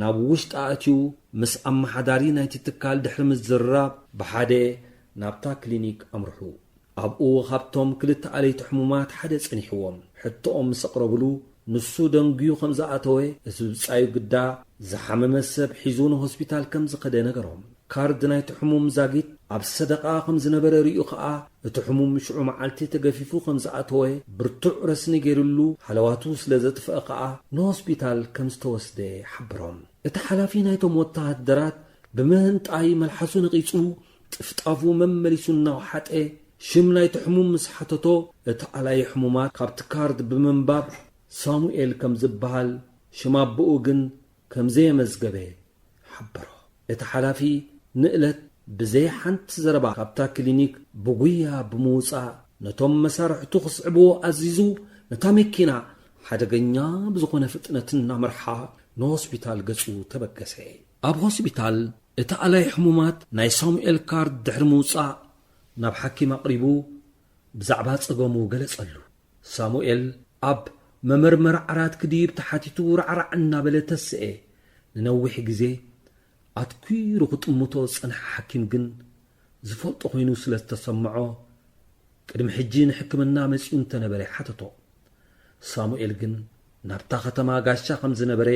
ናብ ውሽጢ ኣትዩ ምስ ኣመሓዳሪ ናይቲ ትካል ድሕሪ ምዝርራብ ብሓደ ናብታ ክሊኒክ ኣምርሑ ኣብኡ ካብቶም ክልተ ኣለይቲ ሕሙማት ሓደ ጸኒሕዎም ሕቶኦም ምስ ኣቕረብሉ ንሱ ደንግዩ ከም ዝኣተወ እቲ ብጻዩ ግዳ ዝሓመመ ሰብ ሒዙ ንሆስፒታል ከም ዝኸደ ነገሮም ካርድ ናይቲ ሕሙም ዛጊት ኣብ ሰደቓ ከም ዝነበረ ርዩ ከዓ እቲ ሕሙም ሽዑ መዓልቲ ተገፊፉ ከም ዝኣተወ ብርቱዕ ረስኒ ገይሩሉ ሓለዋቱ ስለ ዘጥፍአ ከዓ ንሆስፒታል ከም ዝተወስደ ሓብሮም እቲ ሓላፊ ናይቶም ወታደራት ብምህንጣይ መልሓሱ ነቒጹ ጥፍጣፉ መመሊሱ እናውሓጠ ሽም ናይቲ ሕሙም ምስ ሓተቶ እቲ ኣላይ ሕሙማት ካብቲ ካርድ ብምንባብ ሳሙኤል ከም ዝበሃል ሽም ኣቦኡ ግን كمزي مزقبه حبره اتحلافي نقلت بزي حنت زربا كابتا كلينيك بغويا بموصا نتوم مسارحتو خصعبو عزيزو نتا مكينا حدغنيا بزخونه فطنتنا مرحا نوسبيتال ገጹ ተበገሰ ኣብ ሆስፒታል እታ ኣላይ ሕሙማት ናይ ሳሙኤል ካርድ ድሕሪ ምውፃእ ናብ ሓኪም ኣቕሪቡ ብዛዕባ ፀገሙ ገለጸሉ ሳሙኤል ኣብ መመርመር ዓራት ክዲብ ተሓቲቱ ራዕራዕ እናበለ ተስኤ ንነዊሕ ግዜ ኣትኩሩ ክጥምቶ ፀንሐ ሓኪም ግን ዝፈልጦ ኮይኑ ስለ ዝተሰምዖ ቅድሚ ሕጂ ንሕክምና መፂኡ እንተነበረ ሓተቶ ሳሙኤል ግን ናብታ ከተማ ጋሻ ከም ዝነበረ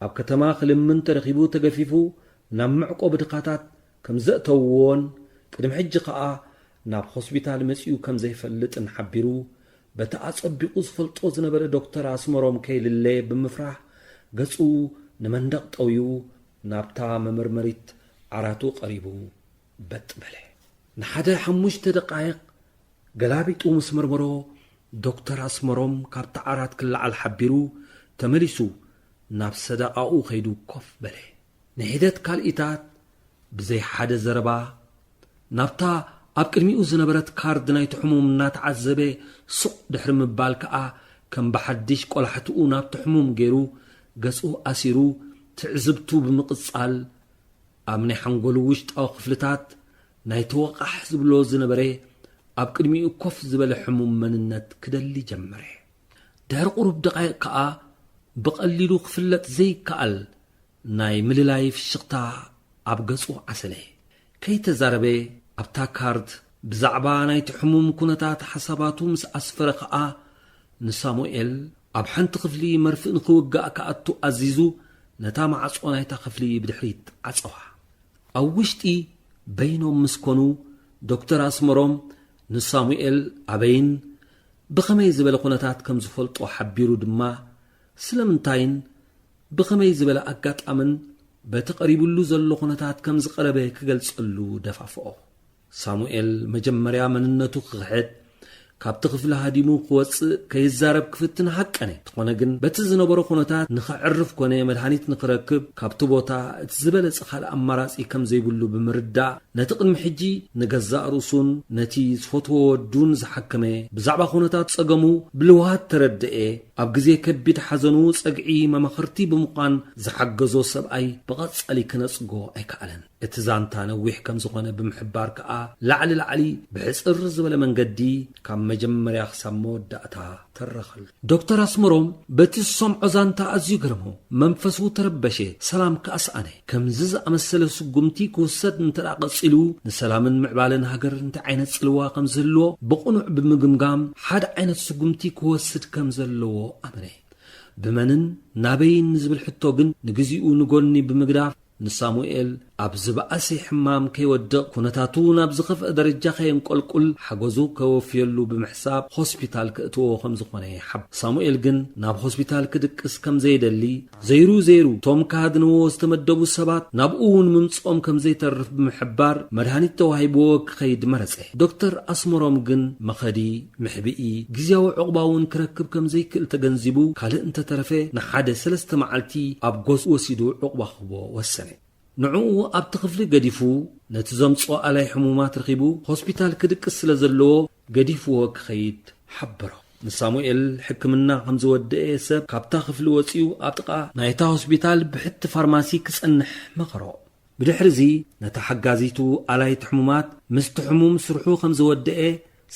ኣብ ከተማ ክልምን ተረኺቡ ተገፊፉ ናብ ምዕቆብ ድኻታት ከም ዘእተውዎን ቅድሚ ሕጂ ከዓ ናብ ሆስፒታል መፂኡ ከም ዘይፈልጥን ሓቢሩ በታ ኣጸቢቑ ዝፈልጦ ዝነበረ ዶክተር ኣስመሮም ከይልለ ብምፍራሕ ገጹ ንመንደቕ ጠውዩ ናብታ መመርመሪት ዓራቱ ቀሪቡ በጥ በለ ንሓደ 5 ደቃይቕ ገላቢጡ ምስ መርመሮ ዶክተር ኣስመሮም ካብታ ዓራት ክለዓል ሓቢሩ ተመሊሱ ናብ ሰደቃኡ ኸይዱ ኮፍ በለ ንሂደት ካልኢታት ብዘይ ሓደ ዘረባ ናብታ ኣብ ቅድሚኡ ዝነበረት ካርድ ናይቲ ሕሙም እናተዓዘበ ሱቕ ድሕሪ ምባል ከዓ ከም ብሓድሽ ቆላሕትኡ ናብቲ ሕሙም ገይሩ ገጹ ኣሲሩ ትዕዝብቱ ብምቕጻል ኣብ ናይ ሓንጎሉ ውሽጣዊ ክፍልታት ናይ ተወቃሕ ዝብሎ ዝነበረ ኣብ ቅድሚኡ ኮፍ ዝበለ ሕሙም መንነት ክደሊ ጀመረ ድሕሪ ቁሩብ ደቃይቕ ከዓ ብቐሊሉ ክፍለጥ ዘይከኣል ናይ ምልላይ ፍሽኽታ ኣብ ገጹ ዓሰለ ከይተዛረበ ኣብታ ካርድ ብዛዕባ ናይቲ ሕሙም ኩነታት ሓሳባቱ ምስ ኣስፈረ ከዓ ንሳሙኤል ኣብ ሓንቲ ክፍሊ መርፍእ ንክውጋእ ከኣቱ ኣዚዙ ነታ ማዕጾ ናይታ ክፍሊ ብድሕሪት ዓፀዋ ኣብ ውሽጢ በይኖም ምስ ኮኑ ዶክተር ኣስመሮም ንሳሙኤል ኣበይን ብኸመይ ዝበለ ኩነታት ከም ዝፈልጦ ሓቢሩ ድማ ስለምንታይን ብኸመይ ዝበለ ኣጋጣምን በተቐሪቡሉ ዘሎ ኩነታት ከም ዝቐረበ ክገልጸሉ ደፋፍኦ ሳሙኤል መጀመርያ መንነቱ ክሕድ ካብቲ ክፍሊ ሃዲሙ ክወፅእ ከይዛረብ ክፍትን ሓቀነ ትኾነ ግን በቲ ዝነበሮ ኩነታት ንኽዕርፍ ኮነ መድሃኒት ንኽረክብ ካብቲ ቦታ እቲ ዝበለፀ ካልእ ኣማራፂ ከም ዘይብሉ ብምርዳእ ነቲ ቅድሚ ሕጂ ንገዛእ ርእሱን ነቲ ዝፈትዎ ወዱን ዝሓከመ ብዛዕባ ኩነታት ፀገሙ ብልውሃት ተረድአ ኣብ ግዜ ከቢድ ሓዘኑ ፀግዒ መማኽርቲ ብምዃን ዝሓገዞ ሰብኣይ ብቐጻሊ ክነፅጎ ኣይከኣለን እቲ ዛንታ ነዊሕ ከም ዝኾነ ብምሕባር ከዓ ላዕሊ ላዕሊ ብሕፅር ዝበለ መንገዲ ካብ መጀመርያ ክሳብ መወዳእታ ተረኸሉ ዶክተር ኣስመሮም በቲ ዝሰምዖ ዛንታ ኣዝዩ ገረሞ መንፈሱ ተረበሸ ሰላም ከኣስኣነ ከምዚ ዝኣመሰለ ስጉምቲ ክውሰድ እንተዳ ቀፂሉ ንሰላምን ምዕባለን ሃገር እንታይ ዓይነት ጽልዋ ከም ዘለዎ ብቕኑዕ ብምግምጋም ሓደ ዓይነት ስጉምቲ ክወስድ ከም ዘለዎ ኣመነ ብመንን ናበይን ዝብል ሕቶ ግን ንግዚኡ ንጎኒ ብምግዳፍ ንሳሙኤል ኣብ ዝበኣሰ ሕማም ከይወድቕ ኩነታቱ ናብ ዝኸፍአ ደረጃ ከየንቆልቁል ሓገዙ ከወፍየሉ ብምሕሳብ ሆስፒታል ክእትዎ ከም ዝኾነ ሓብ ሳሙኤል ግን ናብ ሆስፒታል ክድቅስ ከም ዘይደሊ ዘይሩ ቶም ካድንዎ ዝተመደቡ ሰባት ናብኡ እውን ምምፅኦም ከም ዘይተርፍ ብምሕባር መድሃኒት ተዋሂብዎ ክኸይድ መረፀ ዶክተር ኣስመሮም ግን መኸዲ ምሕብኢ ግዝያዊ ዕቑባውን ክረክብ ከም ዘይክእል ተገንዚቡ ካልእ እንተተረፈ ንሓደ 3 መዓልቲ ኣብ ጎስ ወሲዱ ዕቑባ ክህቦ ወሰነ ንዕኡ ኣብቲ ክፍሊ ገዲፉ ነቲ ዘምፅኦ ኣላይ ሕሙማት ረኺቡ ሆስፒታል ክድቅስ ስለ ዘለዎ ገዲፍዎ ክኸይድ ሓበሮ ንሳሙኤል ሕክምና ከም ዝወድአ ሰብ ካብታ ክፍሊ ወፂኡ ኣብ ጥቓ ናይታ ሆስፒታል ብሕቲ ፋርማሲ ክጸንሕ መኸሮ ብድሕሪዚ ነታ ሓጋዚቱ ኣላይቲ ሕሙማት ምስቲ ሕሙም ስርሑ ከም ዝወድአ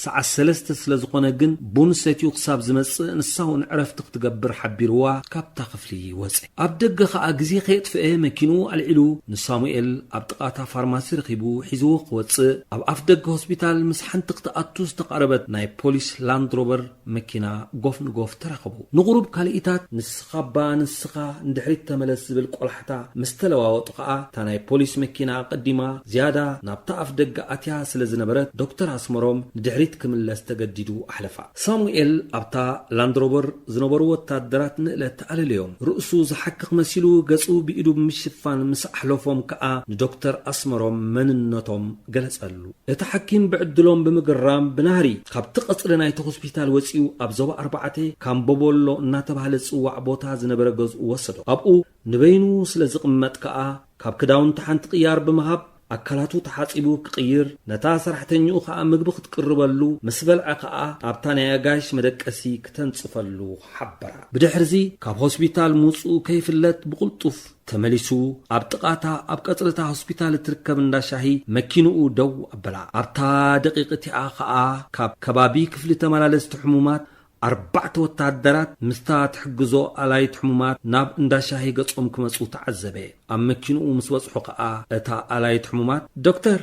ሰዓት 3 ስለ ዝኾነ ግን ቡን ሰትዩ ክሳብ ዝመጽእ ንሳውን ዕረፍቲ ክትገብር ሓቢርዋ ካብታ ክፍሊ ወፅእ ኣብ ደገ ከዓ ግዜ ከየጥፍአ መኪኑ ኣልዒሉ ንሳሙኤል ኣብ ጥቓታ ፋርማሲ ረኺቡ ሒዝዎ ክወፅእ ኣብ ኣፍ ደገ ሆስፒታል ምስ ሓንቲ ክትኣቱ ዝተቃረበት ናይ ፖሊስ ላንድሮቨር መኪና ጎፍ ንጎፍ ተራኸቡ ንቑሩብ ካልኢታት ንስኻባ ንስኻ እንድሕሪት ተመለስ ዝብል ቆላሕታ ምስ ተለዋወጡ ከዓ እታ ናይ ፖሊስ መኪና ቀዲማ ዝያዳ ናብታ ኣፍ ደገ ኣትያ ስለ ዝነበረት ዶክተር ኣስመሮም ንድሕሪ ድሕሪት ክምለስ ተገዲዱ ኣሕለፋ ሳሙኤል ኣብታ ላንድሮቨር ዝነበሩ ወታደራት ንእለት ተኣለለዮም ርእሱ ዝሓክኽ መሲሉ ገጹ ብኢዱ ብምሽፋን ምስ ኣሕለፎም ከዓ ንዶክተር ኣስመሮም መንነቶም ገለጸሉ እቲ ሓኪም ብዕድሎም ብምግራም ብናህሪ ካብቲ ቐጽሪ ናይቲ ሆስፒታል ወፂኡ ኣብ ዞባ 4 ካምቦቦሎ እናተባህለ ጽዋዕ ቦታ ዝነበረ ገዝኡ ወሰዶ ኣብኡ ንበይኑ ስለ ዝቕመጥ ከዓ ካብ ክዳውንቲ ሓንቲ ቅያር ብምሃብ ኣካላቱ ተሓጺቡ ክቕይር ነታ ሰራሕተኛኡ ከዓ ምግቢ ክትቅርበሉ ምስ በልዐ ከዓ ኣብታ ናይ ኣጋይሽ መደቀሲ ክተንጽፈሉ ሓበራ ብድሕርዚ ካብ ሆስፒታል ምውፅኡ ከይፍለጥ ብቕልጡፍ ተመሊሱ ኣብ ጥቓታ ኣብ ቀጽርታ ሆስፒታል እትርከብ እንዳሻሂ መኪንኡ ደው ኣበላ ኣብታ ደቂቕቲኣ ከዓ ካብ ከባቢ ክፍሊ ተመላለስቲ ሕሙማት 4 ወታደራት ምስታ ትሕግዞ ኣላይት ሕሙማት ናብ እንዳሻሂ ገጾም ክመጹ ተዓዘበ ኣብ መኪንኡ ምስ በጽሑ ከዓ እታ ኣላይት ሕሙማት ዶክተር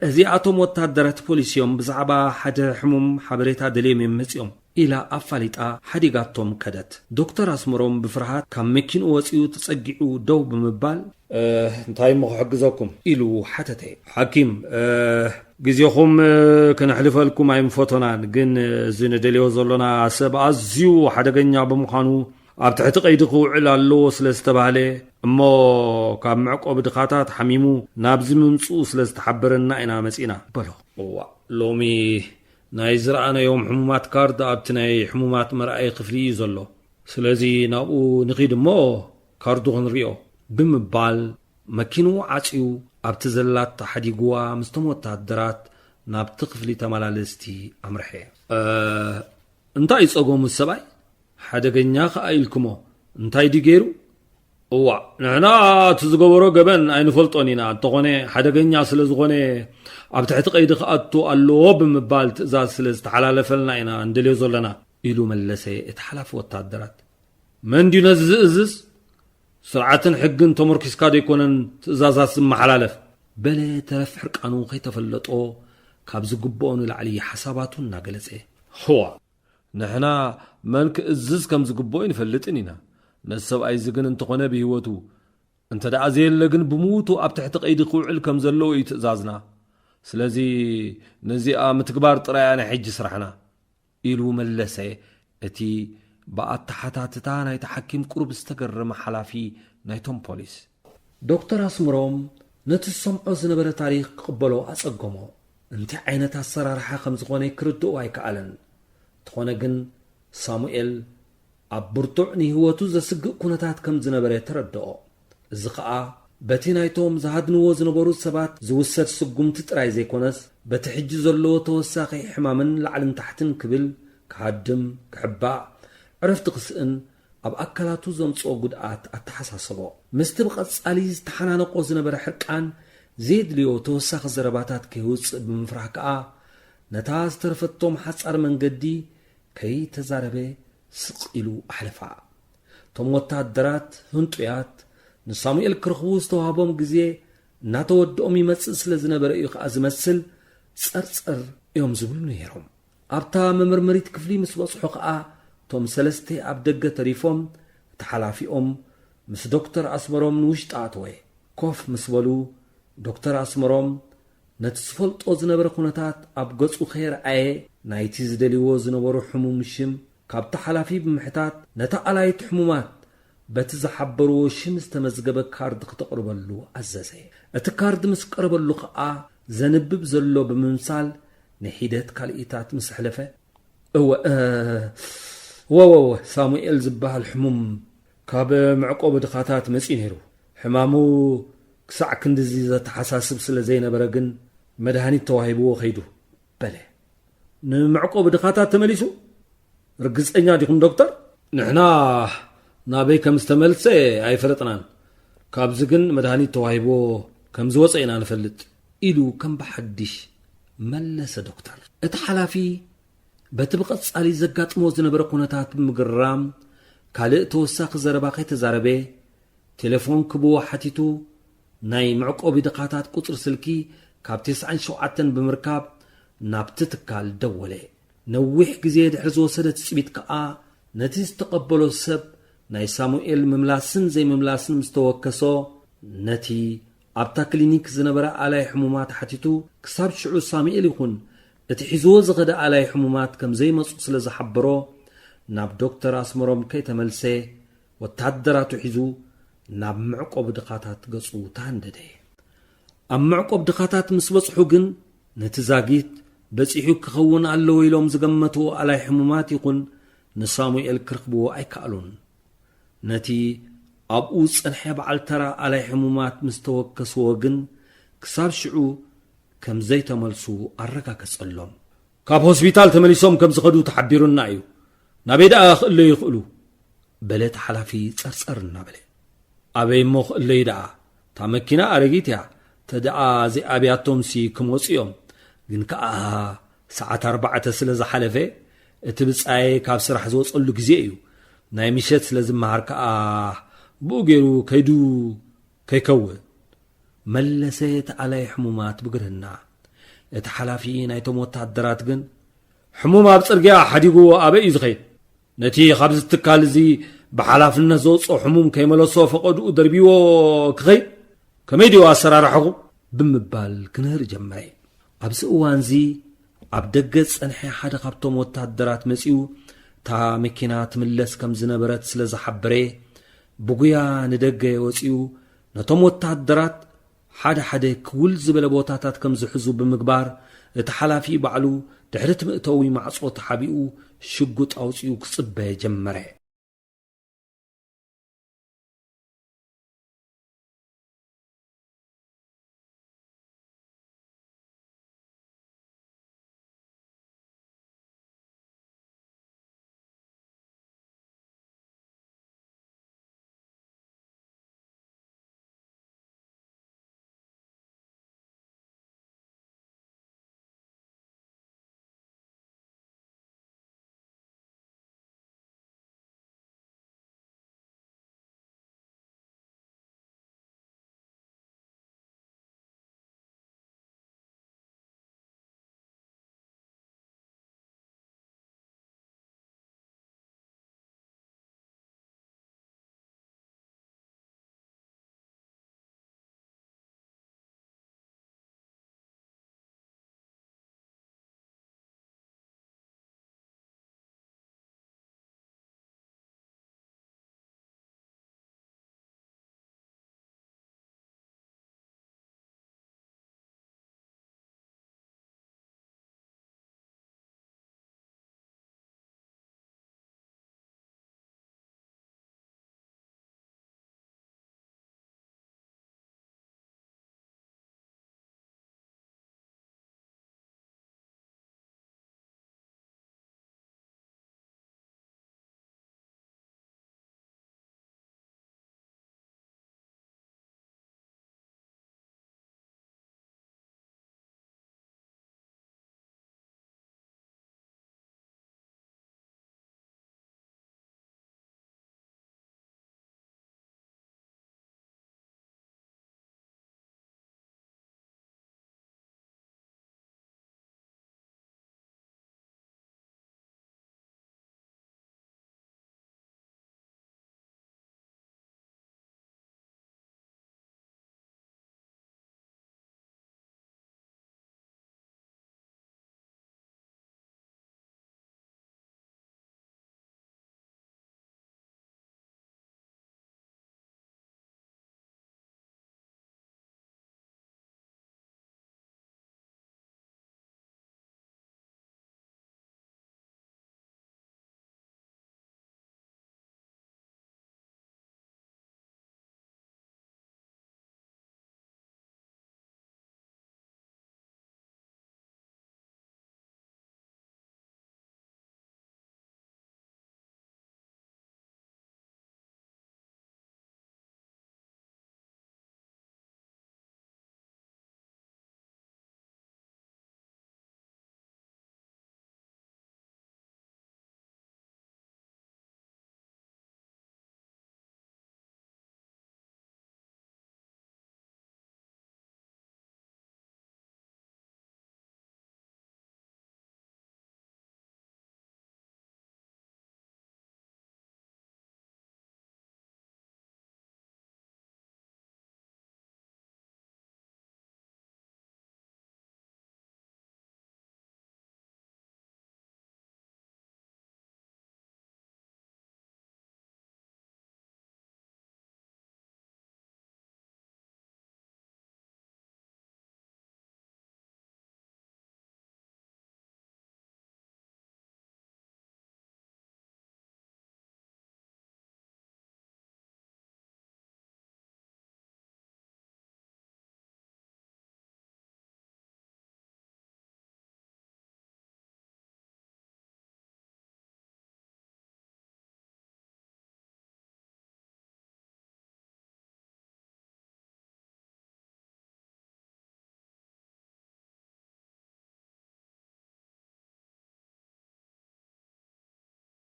እዚኣቶም ወታደራት ፖሊስ እዮም ብዛዕባ ሓደ ሕሙም ሓበሬታ ደልዮም መጺኦም ኢላ ኣፋሊጣ ሓዲጋቶም ከደት ዶክተር ኣስመሮም ብፍርሃት ካብ መኪንኡ ወፂኡ ተጸጊዑ ደው ብምባል እንታይ ምኽሕግዘኩም ኢሉ ሓተተ ሓኪም ግዚኹም ከነሕልፈልኩም ኣይምፈቶናን ግን ዝንደልዮ ዘሎና ሰብ ኣዝዩ ሓደገኛ ብምዃኑ ኣብ ትሕቲ ቀይዲ ክውዕል ኣለዎ ስለ ዝተባህለ እሞ ካብ ምዕቆብ ድኻታት ሓሚሙ ናብዚ ምምፅኡ ስለ ዝተሓበረና ኢና መጺና በሎ እዋ ሎሚ ናይ ዝረኣናዮም ሕሙማት ካርድ ኣብቲ ናይ ሕሙማት መርኣይ ክፍሊ እዩ ዘሎ ስለዚ ናብኡ ንኺድ እሞ ካርዱ ክንሪኦ ብምባል መኪኑ ዓፂዩ ኣብቲ ዘላት ሓዲግዋ ምስቶም ወታደራት ናብቲ ክፍሊ ተመላለስቲ ኣምርሐ እንታይ ጸጎሙ ሰባይ ሓደገኛ ከዓ ኢልኩሞ እንታይ ዲገይሩ እዋ ንሕና እቲ ዝገበሮ ገበን ኣይንፈልጦን ኢና እንተኾነ ሓደገኛ ስለ ዝኾነ ኣብ ትሕቲ ቀይዲ ክኣቱ ኣለዎ ብምባል ትእዛዝ ስለ ዝተሓላለፈልና ኢና እንደልዮ ዘለና ኢሉ መለሰ እቲ ሓላፊ ወታደራት መን ድዩ ነዚ ዝእዝዝ ስርዓትን ሕግን ተመርኪስካ ደይኮነን ትእዛዛት ዝመሓላለፍ በለ ተረፍ ሕርቃኑ ከይተፈለጦ ካብ ዝግብኦ ንላዕሊ ሓሳባቱ እናገለጸ ህዋ ንሕና መን ክእዝዝ ከም ዝግብኦ ይንፈልጥን ኢና ነዚ ሰብኣይ ዝግን እንተኾነ ብህይወቱ እንተ ደኣ ዘየለ ግን ብሙቱ ኣብ ትሕቲ ቀይዲ ክውዕል ከም ዘለዎ እዩ ትእዛዝና ስለዚ ነዚኣ ምትግባር ጥራያ ናይ ሕጂ ስራሕና ኢሉ መለሰ እቲ ብኣተሓታትታ ናይቲ ሓኪም ቁሩብ ዝተገረመ ሓላፊ ናይቶም ፖሊስ ዶክተር ኣስምሮም ነቲ ዝሰምዖ ዝነበረ ታሪክ ክቕበሎ ኣጸገሞ እንታይ ዓይነት ኣሰራርሓ ከም ዝኾነ ክርድኦ ኣይከኣለን እንተኾነ ግን ሳሙኤል ኣብ ብርቱዕ ንህይወቱ ዘስግእ ኩነታት ከም ዝነበረ ተረድኦ እዚ ከዓ በቲ ናይቶም ዝሃድንዎ ዝነበሩ ሰባት ዝውሰድ ስጉምቲ ጥራይ ዘይኮነስ በቲ ሕጂ ዘለዎ ተወሳኺ ሕማምን ላዕልን ታሕትን ክብል ክሃድም ክሕባእ ዕረፍቲ ክስእን ኣብ ኣካላቱ ዘምጽኦ ጉድኣት ኣተሓሳስቦ ምስቲ ብቐጻሊ ዝተሓናነቆ ዝነበረ ሕርቃን ዘድልዮ ተወሳኺ ዘረባታት ከይውፅእ ብምፍራሕ ከዓ ነታ ዝተረፈቶም ሓጻር መንገዲ ከይተዛረበ ስቕ ኢሉ ኣሕለፋ እቶም ወታደራት ህንጡያት ንሳሙኤል ክረኽቡ ዝተዋህቦም ግዜ እናተወድኦም ይመጽእ ስለ ዝነበረ እዩ ከዓ ዝመስል ጸርጸር እዮም ዝብሉ ነይሮም ኣብታ መምርመሪት ክፍሊ ምስ በጽሑ ከዓ ቶም ሰለስተ ኣብ ደገ ተሪፎም ተሓላፊኦም ምስ ዶክተር ኣስመሮም ንውሽጢ ኣተወ ኮፍ ምስ በሉ ዶክተር ኣስመሮም ነቲ ዝፈልጦ ዝነበረ ኩነታት ኣብ ገጹ ኸይረኣየ ናይቲ ዝደልይዎ ዝነበሩ ሕሙም ሽም ካብቲ ሓላፊ ብምሕታት ነታ ኣላይት ሕሙማት በቲ ዝሓበርዎ ሽም ዝተመዝገበ ካርድ ክተቕርበሉ ኣዘዘ እቲ ካርድ ምስ ቀረበሉ ከዓ ዘንብብ ዘሎ ብምምሳል ንሒደት ካልኢታት ምስ ሕለፈ ወወወ ሳሙኤል ዝበሃል ሕሙም ካብ ምዕቆብ ድኻታት መጺ ነይሩ ሕማሙ ክሳዕ ክንዲዚ ዘተሓሳስብ ስለ ዘይነበረ ግን መድሃኒት ተዋሂብዎ ኸይዱ በለ ንምዕቆብ ድኻታት ተመሊሱ ርግጸኛ ዲኹም ዶክተር ንሕና ናበይ ከም ዝተመልሰ ኣይፈለጥናን ካብዚ ግን መድሃኒት ተዋሂብዎ ከም ዝወፀ ኢና ንፈልጥ ኢሉ ከም ብሓድሽ መለሰ ዶክተር እቲ ሓላፊ በቲ ብቐጻሊ ዘጋጥሞ ዝነበረ ኩነታት ብምግራም ካልእ ተወሳኺ ዘረባ ከይተዛረበ ቴሌፎን ክብዎ ሓቲቱ ናይ ምዕቆቢ ድኻታት ቁፅሪ ስልኪ ካብ 97 ብምርካብ ናብቲ ትካል ደወለ ነዊሕ ግዜ ድሕሪ ዝወሰደት ጽቢት ከዓ ነቲ ዝተቐበሎ ሰብ ናይ ሳሙኤል ምምላስን ዘይምምላስን ምስተወከሶ ነቲ ኣብታ ክሊኒክ ዝነበረ ኣላይ ሕሙማት ሓቲቱ ክሳብ ሽዑ ሳሙኤል ይኹን اتحزو زغد على حمومات كم زي مصق سلا زحبرو ناب دكتور اسمروم كي تملسي وتهدراتو حزو ناب معقوب دقاتات قصو تاندده ام معقوب دقاتات مسبصحو جن نتزاقيت بسيحو كخون اللو يلوم زقمتو على حمومات يقون نصاموئيل كرقبو اي كالون نتي ابوس انحيب عالترا على حمومات مستوكس وجن كساب شعو كم زي تملسو الركا كسألهم كاب هوسبيتال تملسوم كم زخدو تحبيرنا ايو نابيد اخ اللي يخلو بلت حلافي صرصرنا بلي ابي مخ اللي يدعى تامكينا ارغيتيا تدعى زي ابياتهم سي كموصيوم ግን ከዓ ሰዓት 4 ስለ ዝሓለፈ እቲ ብጻይ ካብ ስራሕ ዝወጸሉ ግዜ እዩ ናይ ምሸት ስለ ዝመሃር ከዓ ብኡገሩ ከይዱ ከይከውን መለሰት على حمومات ብግርህና እቲ ሓላፊ ናይቶም ወታደራት ግን ሕሙም ኣብ ጽርግያ ሓዲጉ ኣበይ እዩ ዝኸይድ ነቲ ካብ ዝትካል እዚ ብሓላፍነት ዘውፅኦ ሕሙም ከይመለሶ ፈቐድኡ ደርቢዎ ክኸይድ ከመይ ድዩ ኣሰራርሐኹ ብምባል ክንህር ጀመረ أبس أوانزي أبدقت صنحي حدا خبتم وتهدرات مسيو تا مكينات ملس كم زنبرت سلز حبري بقيا ندقى وسيو نتم وتهدرات حدا كول زبل بوتاتات كم زحزو بمقبار تحلافي بعلو تحرت مقتوي مع صوت حبيقو شقوت أوسيو كصبه جمره